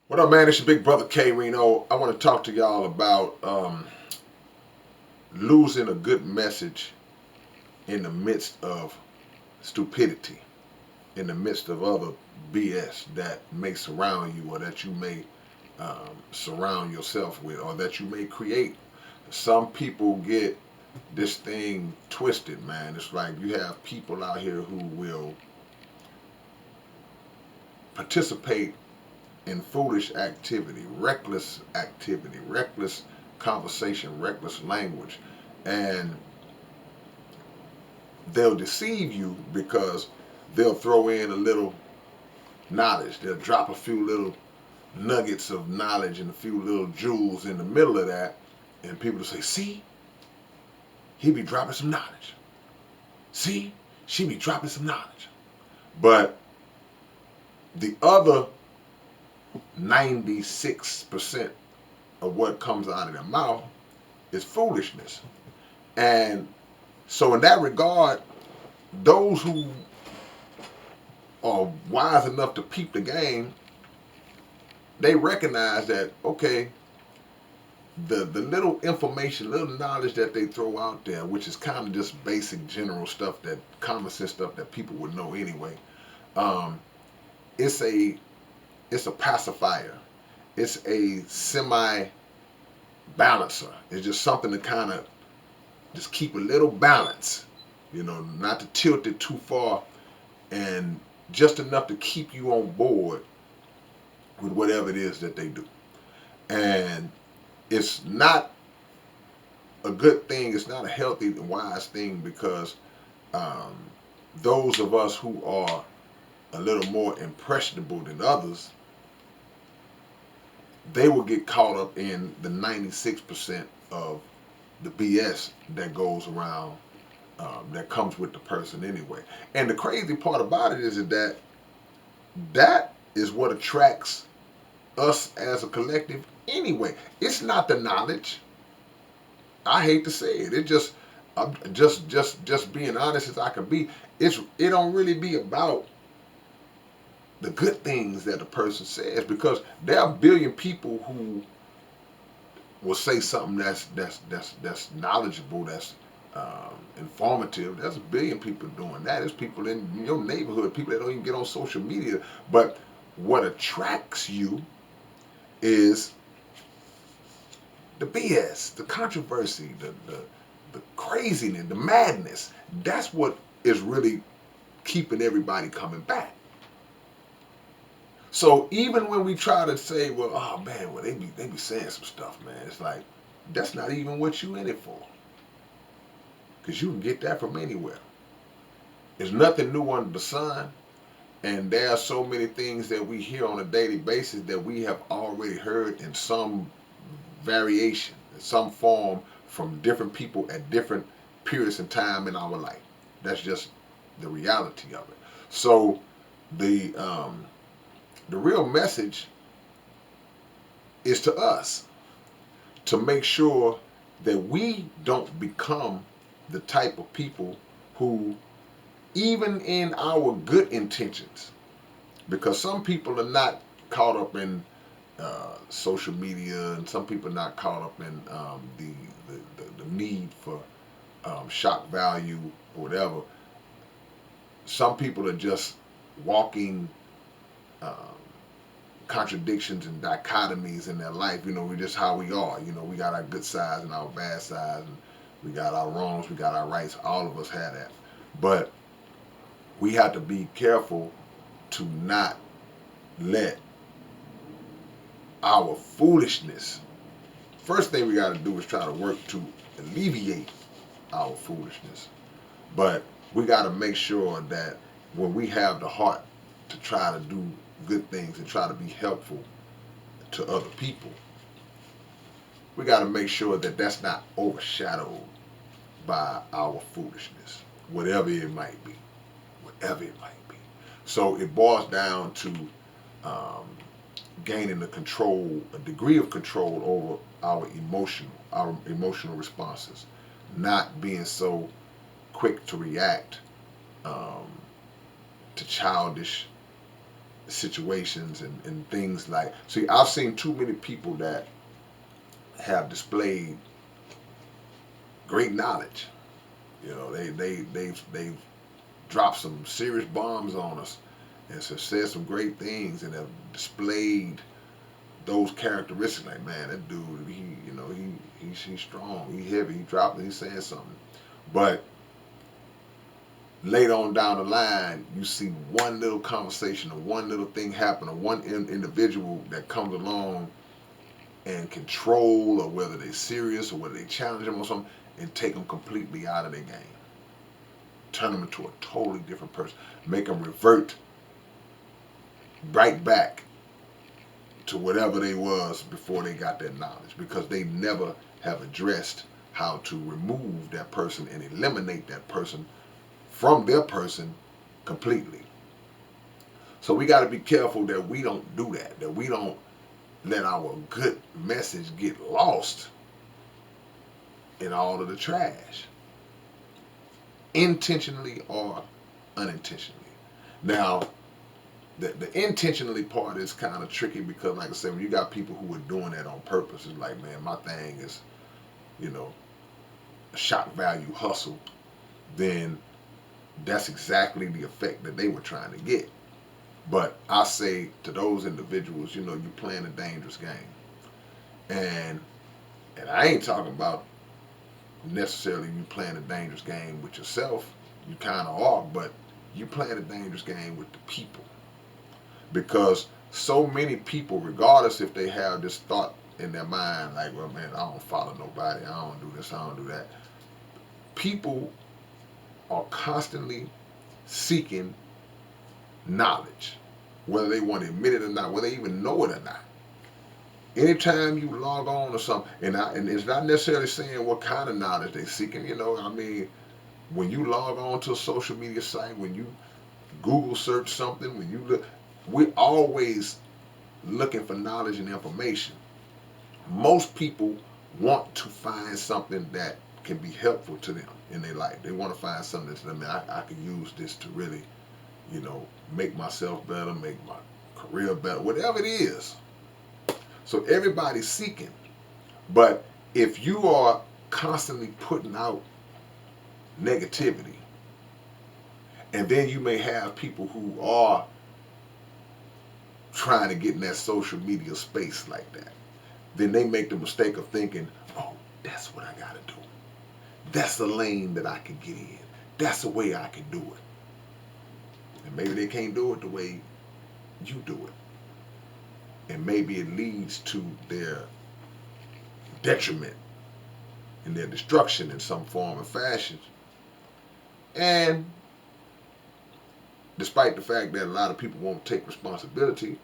What up, man? It's your big brother K-Rino. I want to talk to y'all about losing a good message in the midst of stupidity, in the midst of other BS that may surround you or that you may surround yourself with or that you may create. Some people get this thing twisted, man. It's like you have people out here who will participate in foolish activity, reckless conversation, reckless language. And they'll deceive you because they'll throw in a little knowledge. They'll drop a few little nuggets of knowledge and a few little jewels in the middle of that. And people will say, see, he be dropping some knowledge. See, she be dropping some knowledge. But the other 96% of what comes out of their mouth is foolishness. And so in that regard, those who are wise enough to peep the game, they recognize that, okay, the little information, little knowledge that they throw out there, which is kind of just basic general stuff, that common sense stuff that people would know anyway, um, it's a it's a pacifier. It's a semi balancer. It's just something to kind of just keep a little balance, not to tilt it too far, and just enough to keep you on board with whatever it is that they do. And it's not a good thing. It's not a healthy and wise thing because um, those of us who are a little more impressionable than others, they will get caught up in the 96% of the BS that goes around, that comes with the person anyway. And the crazy part about it is that that is what attracts us as a collective anyway. It's not the knowledge. I hate to say it. I'm just being honest as I can be. It don't really be about the good things that a person says, because there are a billion people who will say something that's knowledgeable, that's informative. There's a billion people doing that. There's people in your neighborhood, people that don't even get on social media. But what attracts you is the BS, the controversy, the craziness, the madness. That's what is really keeping everybody coming back. So even when we try to say, well, oh man, well they be saying some stuff, man. It's like that's not even what you in it for, because you can get that from anywhere. There's nothing new under the sun, and there are so many things that we hear on a daily basis that we have already heard in some variation, in some form, from different people at different periods in time in our life. That's just the reality of it. So the um, the real message is to us to make sure that we don't become the type of people who, even in our good intentions, because some people are not caught up in social media, and some people are not caught up in the need for shock value or whatever. Some people are just walking um, contradictions and dichotomies in their life. We're just how we are. We got our good sides and our bad sides, and we got our wrongs, we got our rights. All of us have that. But we have to be careful to not let our foolishness. First thing we got to do is try to work to alleviate our foolishness. But we got to make sure that when we have the heart to try to do good things and try to be helpful to other people, we got to make sure that that's not overshadowed by our foolishness, whatever it might be, whatever it might be. So it boils down to um, gaining the control, a degree of control over our emotional responses, not being so quick to react um, to childish situations and things like. See, I've seen too many people that have displayed great knowledge. You know, they've dropped some serious bombs on us and have said some great things and have displayed those characteristics. Like, man, that dude, he's strong, he's heavy, he dropped, he's saying something. But later on down the line, you see one little conversation or one little thing happen or one individual that comes along and control, or whether they're serious or whether they challenge them or something, and take them completely out of their game. Turn them into a totally different person. Make them revert right back to whatever they was before they got that knowledge, because they never have addressed how to remove that person and eliminate that person from their person completely. So we got to be careful that we don't do that we don't let our good message get lost in all of the trash, intentionally or unintentionally. Now, the intentionally part is kind of tricky, because, like I said, when you got people who are doing that on purpose, it's like, man, my thing is, shock value hustle, then that's exactly the effect that they were trying to get. But I say to those individuals, you're playing a dangerous game. And I ain't talking about necessarily you playing a dangerous game with yourself. You kind of are, but you playing a dangerous game with the people. Because so many people, regardless if they have this thought in their mind, like, well, man, I don't follow nobody, I don't do this, I don't do that. People are constantly seeking knowledge, whether they want to admit it or not, whether they even know it or not. Anytime you log on to something, and it's not necessarily saying what kind of knowledge they're seeking, when you log on to a social media site, when you Google search something, when you look, we're always looking for knowledge and information. Most people want to find something that can be helpful to them in their life. They want to find something that's, I could use this to really, make myself better, make my career better, whatever it is. So everybody's seeking. But if you are constantly putting out negativity, and then you may have people who are trying to get in that social media space like that, then they make the mistake of thinking, oh, that's what I gotta do. That's the lane that I can get in. That's the way I can do it. And maybe they can't do it the way you do it. And maybe it leads to their detriment and their destruction in some form or fashion. And despite the fact that a lot of people won't take responsibility,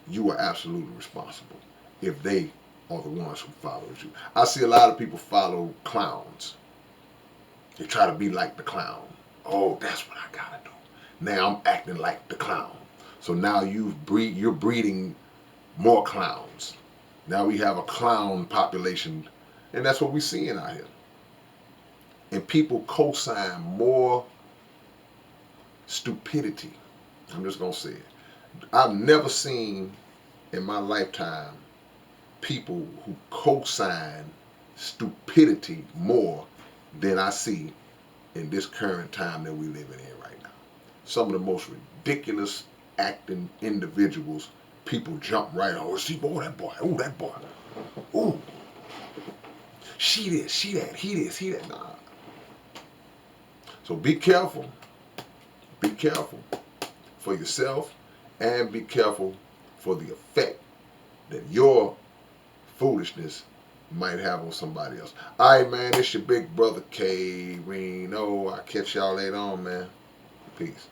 you are absolutely responsible if they are the ones who followed you. I see a lot of people follow clowns. They try to be like the clown. Oh, that's what I gotta do. Now I'm acting like the clown. So now you're breeding more clowns. Now we have a clown population, and that's what we're seeing out here. And people co-sign more stupidity. I'm just gonna say it. I've never seen in my lifetime people who co-sign stupidity more than I see in this current time that we living in right now. Some of the most ridiculous acting individuals, people jump right on. Oh, see, boy, that boy. Oh, that boy. Oh, she this, she that, he this, he that. Nah. So be careful. Be careful for yourself, and be careful for the effect that your foolishness might have on somebody else. All right, man, it's your big brother K-Rino. I'll catch y'all later on, man. Peace.